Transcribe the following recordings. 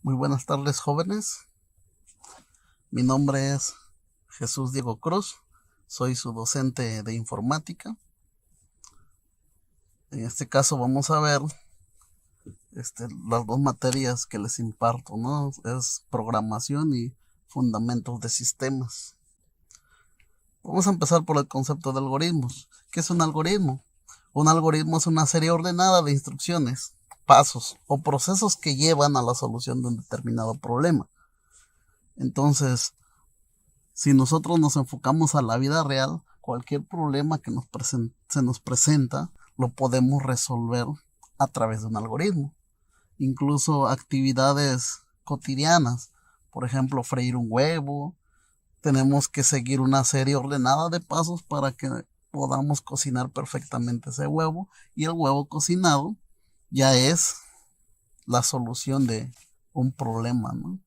Muy buenas tardes, jóvenes. Mi nombre es Jesús Diego Cruz. Soy su docente de informática. En este caso vamos a ver las dos materias que les imparto, ¿no? Es programación y fundamentos de sistemas. Vamos a empezar por el concepto de algoritmos. ¿Qué es un algoritmo? Un algoritmo es una serie ordenada de instrucciones, pasos o procesos que llevan a la solución de un determinado problema. Entonces, si nosotros nos enfocamos a la vida real, cualquier problema que se nos presenta lo podemos resolver a través de un algoritmo. Incluso actividades cotidianas, por ejemplo, freír un huevo, tenemos que seguir una serie ordenada de pasos para que podamos cocinar perfectamente ese huevo, y el huevo cocinado ya es la solución de un problema, ¿no?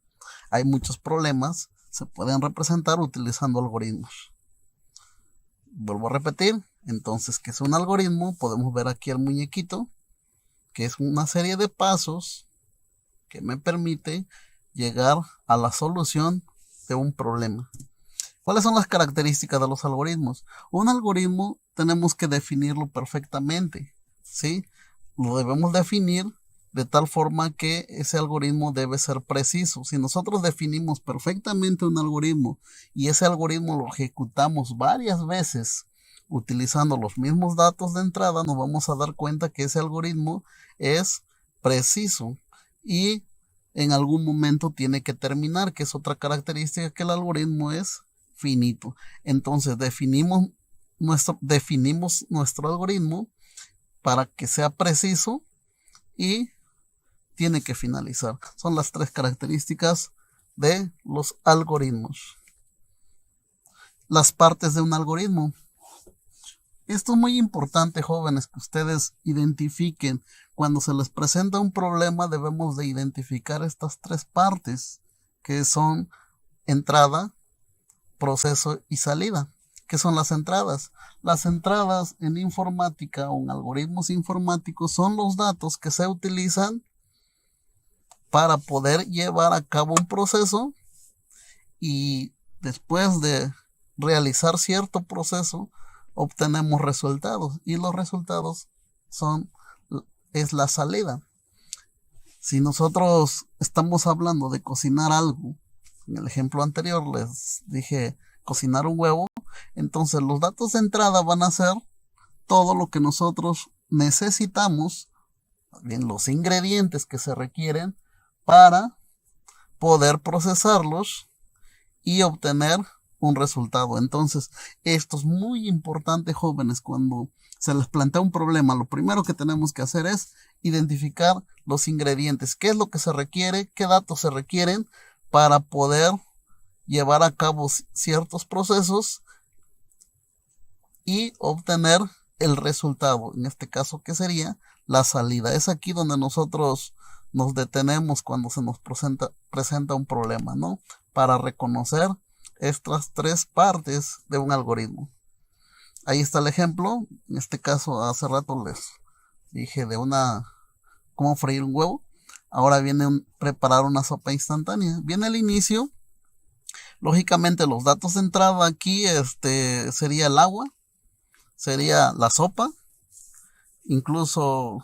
Hay muchos problemas, se pueden representar utilizando algoritmos. Vuelvo a repetir, entonces, ¿qué es un algoritmo? Podemos ver aquí el muñequito, que es una serie de pasos que me permite llegar a la solución de un problema. ¿Cuáles son las características de los algoritmos? Un algoritmo tenemos que definirlo perfectamente, ¿sí? Lo debemos definir de tal forma que ese algoritmo debe ser preciso. Si nosotros definimos perfectamente un algoritmo y ese algoritmo lo ejecutamos varias veces utilizando los mismos datos de entrada, nos vamos a dar cuenta que ese algoritmo es preciso y en algún momento tiene que terminar, que es otra característica, que el algoritmo es finito. Entonces definimos nuestro algoritmo para que sea preciso y tiene que finalizar. Son las tres características de los algoritmos. Las partes de un algoritmo. Esto es muy importante, jóvenes, que ustedes identifiquen. Cuando se les presenta un problema, debemos de identificar estas tres partes, que son entrada, proceso y salida. ¿Qué son las entradas? Las entradas en informática o en algoritmos informáticos son los datos que se utilizan para poder llevar a cabo un proceso, y después de realizar cierto proceso obtenemos resultados, y los resultados es la salida. Si nosotros estamos hablando de cocinar algo, en el ejemplo anterior les dije cocinar un huevo, entonces los datos de entrada van a ser todo lo que nosotros necesitamos, bien, los ingredientes que se requieren para poder procesarlos y obtener un resultado. Entonces, esto es muy importante, jóvenes. Cuando se les plantea un problema, lo primero que tenemos que hacer es identificar los ingredientes, qué es lo que se requiere, qué datos se requieren para poder llevar a cabo ciertos procesos y obtener el resultado. En este caso, ¿qué sería? La salida. Es aquí donde nosotros nos detenemos cuando se nos presenta un problema, ¿no? Para reconocer estas tres partes de un algoritmo. Ahí está el ejemplo. En este caso, hace rato les dije de cómo freír un huevo. Ahora viene preparar una sopa instantánea. Viene el inicio. Lógicamente los datos de entrada aquí sería el agua, sería la sopa, incluso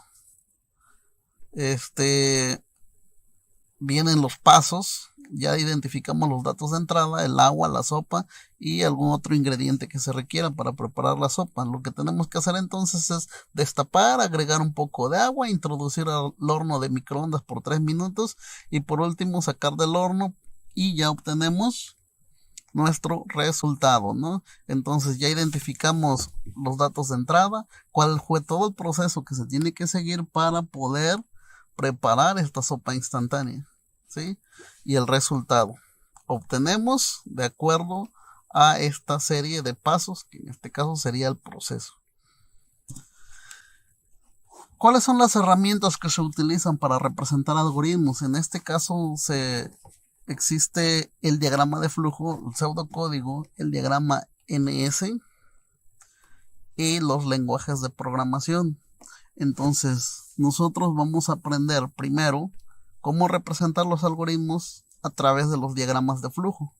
vienen los pasos. Ya identificamos los datos de entrada, el agua, la sopa y algún otro ingrediente que se requiera para preparar la sopa. Lo que tenemos que hacer entonces es destapar, agregar un poco de agua, introducir al horno de microondas por 3 minutos y por último sacar del horno, y ya obtenemos nuestro resultado, ¿no? Entonces ya identificamos los datos de entrada, cuál fue todo el proceso que se tiene que seguir para poder preparar esta sopa instantánea, ¿sí? Y el resultado obtenemos de acuerdo a esta serie de pasos, que en este caso sería el proceso. ¿Cuáles son las herramientas que se utilizan para representar algoritmos? En este caso existe el diagrama de flujo, el pseudocódigo, el diagrama NS y los lenguajes de programación. Entonces, nosotros vamos a aprender primero cómo representar los algoritmos a través de los diagramas de flujo.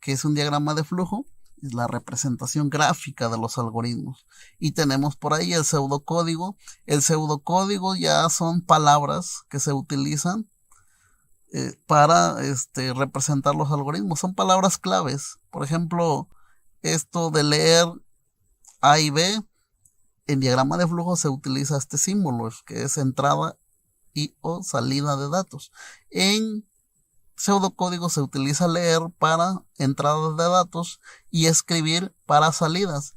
¿Qué es un diagrama de flujo? Es la representación gráfica de los algoritmos. Y tenemos por ahí el pseudocódigo. El pseudocódigo ya son palabras que se utilizan para representar los algoritmos. Son palabras claves. Por ejemplo, esto de leer A y B, en diagrama de flujo se utiliza este símbolo, que es entrada y o salida de datos. En pseudocódigo se utiliza leer para entradas de datos y escribir para salidas.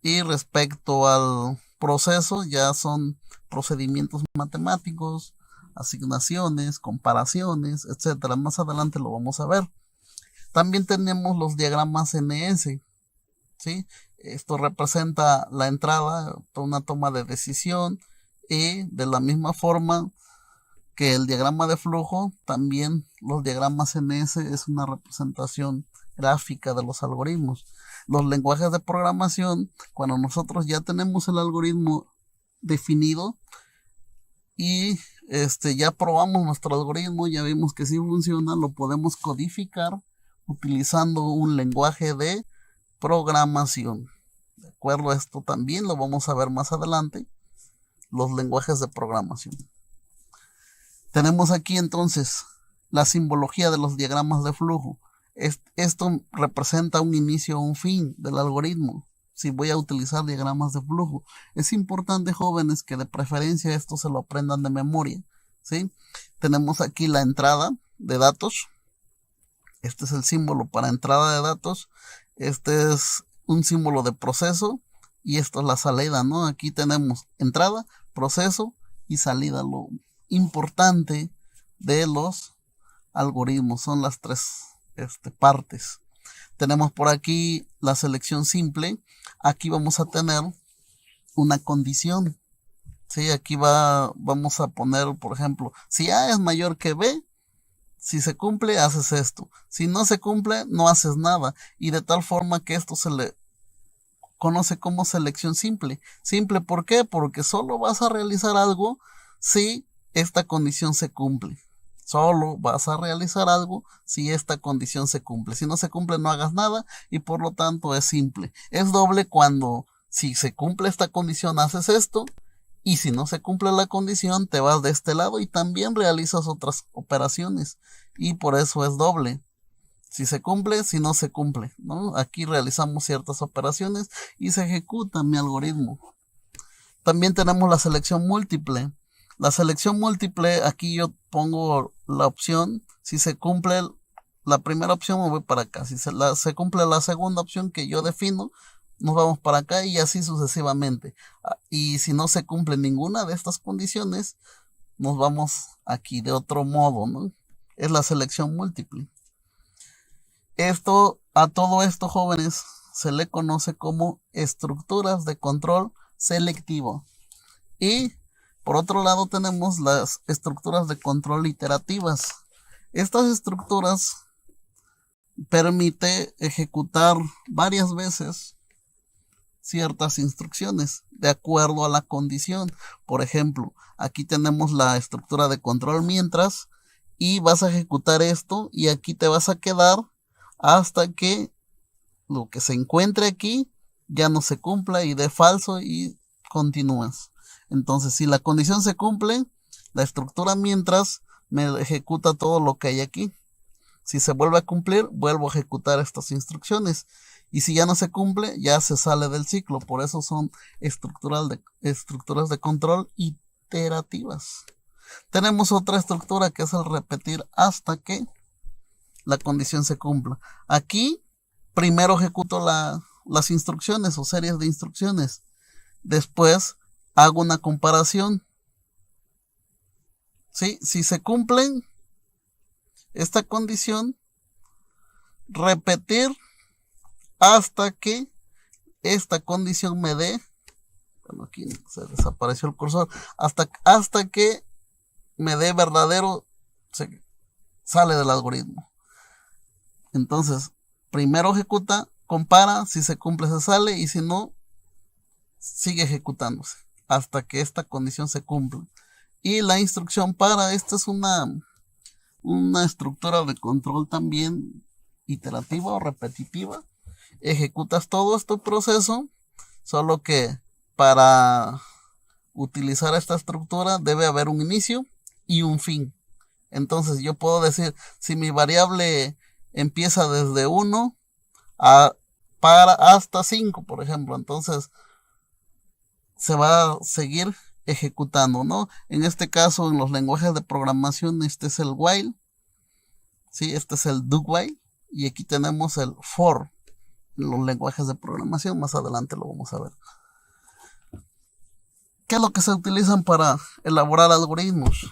Y respecto al proceso, ya son procedimientos matemáticos, asignaciones, comparaciones, etcétera. Más adelante lo vamos a ver. También tenemos los diagramas NS, ¿sí? Esto representa la entrada, una toma de decisión, y de la misma forma que el diagrama de flujo, también los diagramas NS es una representación gráfica de los algoritmos. Los lenguajes de programación, cuando nosotros ya tenemos el algoritmo definido y ya probamos nuestro algoritmo, ya vimos que sí funciona, lo podemos codificar utilizando un lenguaje de programación. De acuerdo a esto también lo vamos a ver más adelante, los lenguajes de programación. Tenemos aquí entonces la simbología de los diagramas de flujo. Esto representa un inicio o un fin del algoritmo. Si voy a utilizar diagramas de flujo, es importante, jóvenes, que de preferencia esto se lo aprendan de memoria, ¿sí? Tenemos aquí la entrada de datos. Este es el símbolo para entrada de datos. Este es un símbolo de proceso y esto es la salida, ¿no? Aquí tenemos entrada, proceso y salida. Lo importante de los algoritmos son las tres partes. Tenemos por aquí la selección simple. Aquí vamos a tener una condición, ¿sí? Aquí vamos a poner, por ejemplo, si A es mayor que B, si se cumple, haces esto. Si no se cumple, no haces nada. Y de tal forma que esto se le conoce como selección simple. Simple, ¿por qué? Porque solo vas a realizar algo si esta condición se cumple. Solo vas a realizar algo si esta condición se cumple. Si no se cumple, no hagas nada y por lo tanto es simple. Es doble cuando si se cumple esta condición haces esto y si no se cumple la condición te vas de este lado y también realizas otras operaciones y por eso es doble. Si se cumple, si no se cumple, ¿no? Aquí realizamos ciertas operaciones y se ejecuta mi algoritmo. También tenemos la selección múltiple. La selección múltiple, aquí yo pongo la opción, si se cumple la primera opción me voy para acá, si se cumple la segunda opción que yo defino, nos vamos para acá y así sucesivamente. Y si no se cumple ninguna de estas condiciones, nos vamos aquí de otro modo, ¿no? Es la selección múltiple. A todo esto, jóvenes, se le conoce como estructuras de control selectivo. Y por otro lado tenemos las estructuras de control iterativas. Estas estructuras permiten ejecutar varias veces ciertas instrucciones de acuerdo a la condición. Por ejemplo, aquí tenemos la estructura de control mientras y vas a ejecutar esto y aquí te vas a quedar hasta que lo que se encuentre aquí ya no se cumpla y dé falso y continúas. Entonces, si la condición se cumple, la estructura mientras me ejecuta todo lo que hay aquí. Si se vuelve a cumplir, vuelvo a ejecutar estas instrucciones. Y si ya no se cumple, ya se sale del ciclo. Por eso son estructuras de control iterativas. Tenemos otra estructura que es el repetir hasta que la condición se cumpla. Aquí primero ejecuto las instrucciones o series de instrucciones. Después hago una comparación. ¿Sí? Si se cumplen esta condición, repetir hasta que esta condición me dé, bueno, aquí se desapareció el cursor, hasta que me dé verdadero, se sale del algoritmo. Entonces, primero ejecuta, compara, si se cumple se sale y si no, sigue ejecutándose hasta que esta condición se cumpla. Y la instrucción para, esta es una una estructura de control también iterativa o repetitiva. Ejecutas todo este proceso, solo que para utilizar esta estructura debe haber un inicio y un fin. Entonces yo puedo decir, si mi variable empieza desde 1 para hasta 5, por ejemplo, entonces se va a seguir ejecutando, ¿no? En este caso, en los lenguajes de programación, este es el while, ¿sí? Este es el do while, y aquí tenemos el for. En los lenguajes de programación, más adelante lo vamos a ver. ¿Qué es lo que se utilizan para elaborar algoritmos?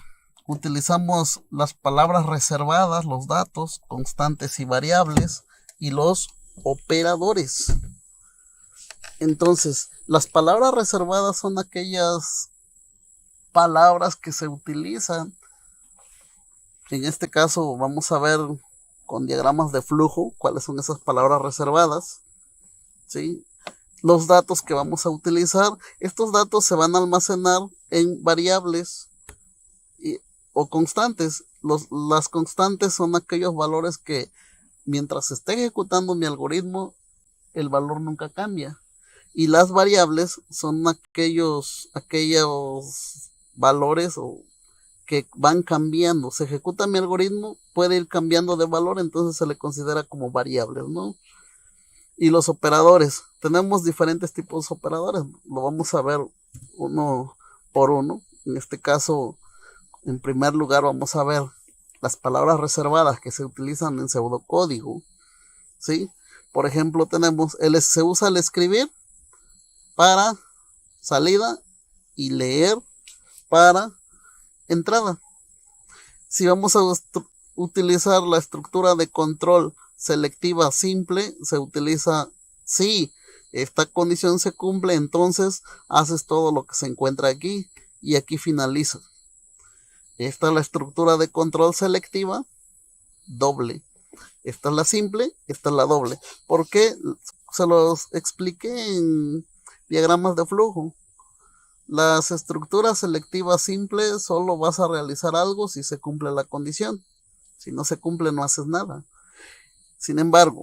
Utilizamos las palabras reservadas, los datos, constantes y variables, y los operadores. Entonces, las palabras reservadas son aquellas palabras que se utilizan. En este caso vamos a ver con diagramas de flujo cuáles son esas palabras reservadas, ¿sí? Los datos que vamos a utilizar, estos datos se van a almacenar en variables o constantes. Las constantes son aquellos valores que mientras esté ejecutando mi algoritmo, el valor nunca cambia. Y las variables son aquellos valores que van cambiando. Se ejecuta mi algoritmo, puede ir cambiando de valor, entonces se le considera como variables, ¿no? Y los operadores. Tenemos diferentes tipos de operadores. Lo vamos a ver uno por uno. En este caso, en primer lugar, vamos a ver las palabras reservadas que se utilizan en pseudocódigo, ¿sí? Por ejemplo, tenemos se usa el escribir para salida y leer para entrada. Si vamos a utilizar la estructura de control selectiva simple, se utiliza si esta condición se cumple, entonces haces todo lo que se encuentra aquí y aquí finaliza. Esta es la estructura de control selectiva doble. Esta es la simple, esta es la doble. ¿Por qué? Se los expliqué en diagramas de flujo. Las estructuras selectivas simples solo vas a realizar algo si se cumple la condición. Si no se cumple, no haces nada. Sin embargo,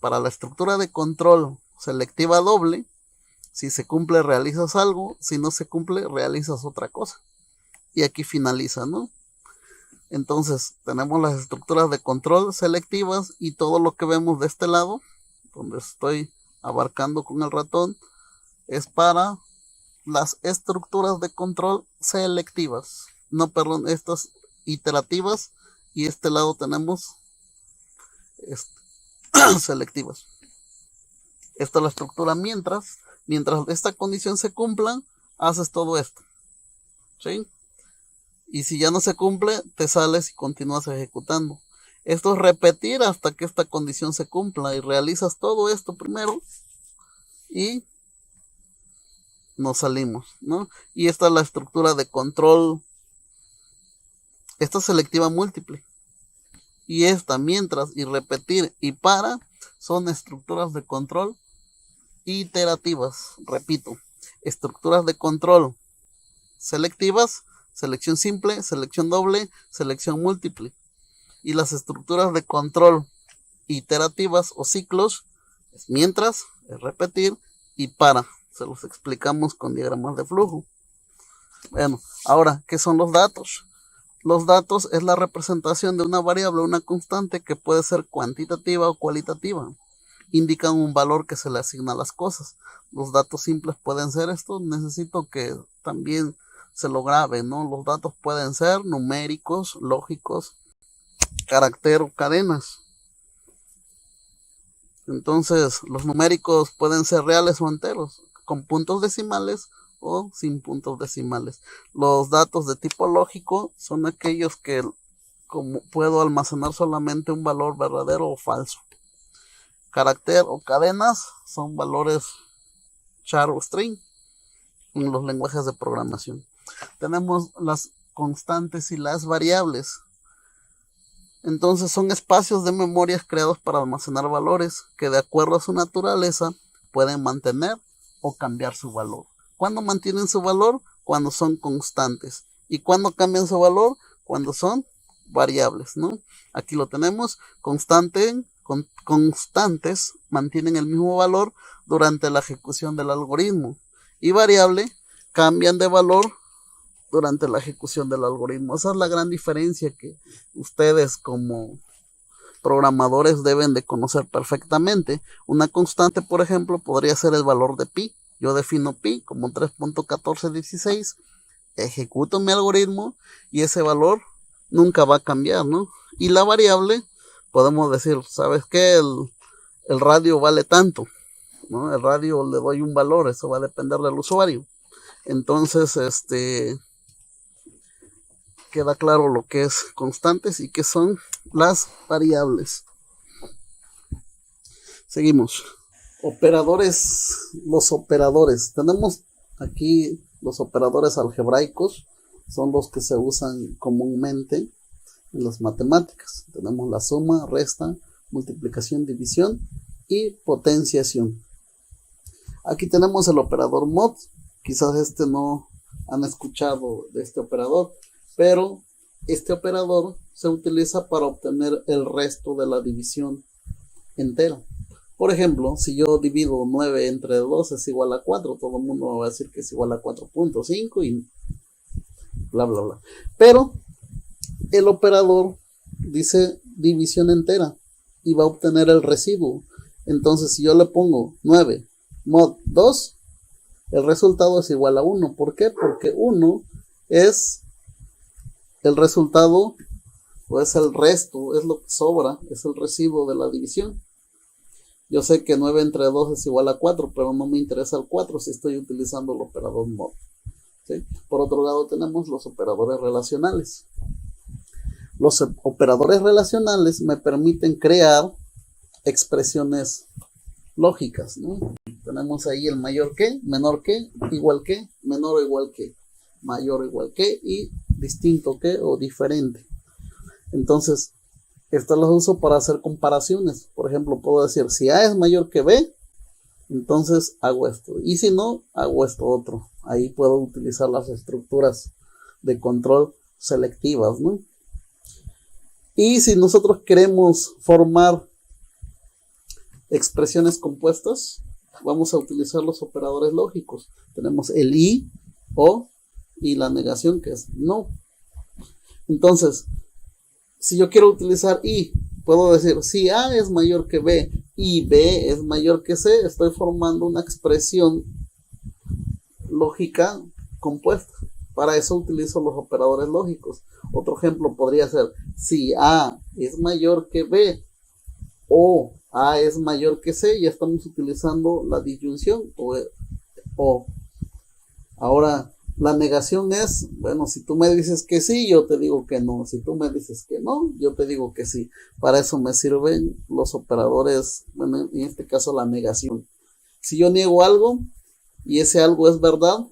para la estructura de control selectiva doble, si se cumple, realizas algo. Si no se cumple, realizas otra cosa. Y aquí finaliza, ¿no? Entonces, tenemos las estructuras de control selectivas y todo lo que vemos de este lado, donde estoy abarcando con el ratón, es para las estructuras de control selectivas. No, perdón, estas iterativas, y este lado tenemos selectivas. Esta es la estructura mientras esta condición se cumpla, haces todo esto, ¿sí? Y si ya no se cumple, te sales y continúas ejecutando. Esto es repetir hasta que esta condición se cumpla y realizas todo esto primero y nos salimos, ¿no? Y esta es la estructura de control, esta selectiva múltiple. Y esta mientras y repetir y para son estructuras de control iterativas. Repito, estructuras de control selectivas, selección simple, selección doble, selección múltiple. Y las estructuras de control iterativas o ciclos es mientras, es repetir y para. Se los explicamos con diagramas de flujo. Bueno, ahora, ¿qué son los datos? Los datos es la representación de una variable o una constante que puede ser cuantitativa o cualitativa. Indican un valor que se le asigna a las cosas. Los datos simples pueden ser esto. Necesito que también se lo grabe, ¿no? Los datos pueden ser numéricos, lógicos, carácter o cadenas. Entonces, los numéricos pueden ser reales o enteros, con puntos decimales o sin puntos decimales. Los datos de tipo lógico son aquellos que como puedo almacenar solamente un valor verdadero o falso. Carácter o cadenas son valores char o string en los lenguajes de programación. Tenemos las constantes y las variables. Entonces son espacios de memorias creados para almacenar valores que de acuerdo a su naturaleza pueden mantener o cambiar su valor. ¿Cuándo mantienen su valor? Cuando son constantes. ¿Y cuándo cambian su valor? Cuando son variables, ¿no? Aquí lo tenemos, constantes mantienen el mismo valor durante la ejecución del algoritmo y variable cambian de valor durante la ejecución del algoritmo. Esa es la gran diferencia que ustedes como programadores deben de conocer perfectamente. Una constante, por ejemplo, podría ser el valor de pi. Yo defino pi como 3.1416, ejecuto mi algoritmo y ese valor nunca va a cambiar, ¿no? Y la variable, podemos decir, ¿sabes qué? El radio vale tanto, ¿no? El radio le doy un valor, eso va a depender del usuario. Entonces, queda claro lo que es constantes y qué son las variables. Seguimos. Operadores, los operadores. Tenemos aquí los operadores algebraicos, son los que se usan comúnmente en las matemáticas. Tenemos la suma, resta, multiplicación, división y potenciación. Aquí tenemos el operador mod. Quizás no han escuchado de este operador, pero este operador se utiliza para obtener el resto de la división entera. Por ejemplo, si yo divido 9 entre 2 es igual a 4, todo el mundo va a decir que es igual a 4.5 y bla bla bla. Pero el operador dice división entera y va a obtener el residuo. Entonces, si yo le pongo 9 mod 2, el resultado es igual a 1. ¿Por qué? Porque 1 es el resultado, o es el resto, es lo que sobra, es el residuo de la división. Yo sé que 9 entre 2 es igual a 4, pero no me interesa el 4 si estoy utilizando el operador mod. ¿Sí? Por otro lado tenemos los operadores relacionales. Los operadores relacionales me permiten crear expresiones lógicas, ¿no? Tenemos ahí el mayor que, menor que, igual que, menor o igual que, mayor o igual que y distinto que o diferente. Entonces, estas las uso para hacer comparaciones. Por ejemplo, puedo decir, si A es mayor que B, entonces hago esto. Y si no, hago esto otro. Ahí puedo utilizar las estructuras de control selectivas, ¿no? Y si nosotros queremos formar expresiones compuestas, vamos a utilizar los operadores lógicos. Tenemos el y, o y la negación que es no. Entonces, si yo quiero utilizar y, puedo decir, si A es mayor que B y B es mayor que C, estoy formando una expresión lógica compuesta. Para eso utilizo los operadores lógicos. Otro ejemplo podría ser, si A es mayor que B o A es mayor que C, ya estamos utilizando la disyunción o. Ahora, la negación es, bueno, si tú me dices que sí, yo te digo que no. Si tú me dices que no, yo te digo que sí. Para eso me sirven los operadores, bueno, en este caso la negación. Si yo niego algo y ese algo es verdad,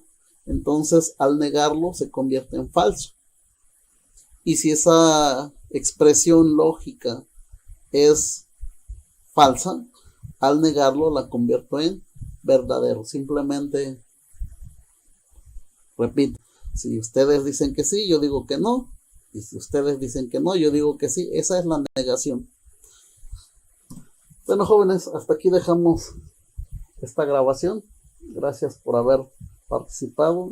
entonces al negarlo se convierte en falso. Y si esa expresión lógica es falsa, al negarlo la convierto en verdadero. Simplemente repito, si ustedes dicen que sí, yo digo que no. Y si ustedes dicen que no, yo digo que sí. Esa es la negación. Bueno, jóvenes, hasta aquí dejamos esta grabación. Gracias por haber participado.